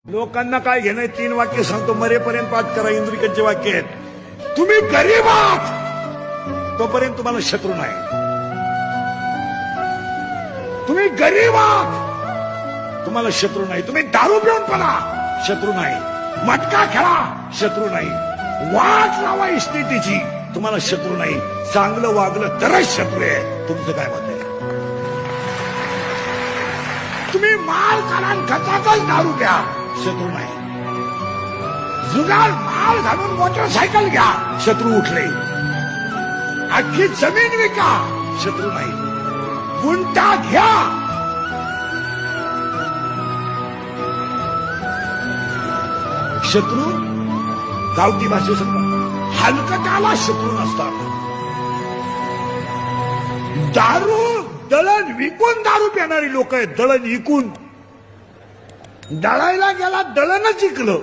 लोकांना काय घेणं, 3 वाक्य सांगतो, मरेपर्यंत पाठ करा. इंद्रिकांचे वाक्य आहेत. तुम्ही गरीब आहात तोपर्यंत तुम्हाला शत्रू नाही. तुम्ही गरीब आहात तुम्हाला शत्रू नाही. तुम्ही दारू पिऊन पडा, शत्रू नाही. मटका खेळा, शत्रू नाही. वाट लावा इस्टेटीची, तुम्हाला शत्रू नाही. चांगलं वागलं तरच शत्रू आहे. तुमचं काय मत आहे? तुम्ही माल काढा, खचातच दारू घ्या, शत्रू नाही. जुगार माल घालून मोटरसायकल घ्या, शत्रू उठले. अख्खी जमीन विका, शत्रू नाही. गुंठा घ्या, शत्रू गावठी भाषेत हलकटाला शत्रू नसतात. दारू दळण विकून दारू पिणारी लोक आहेत. दळण विकून, दळायला गेला दळणच विकलं.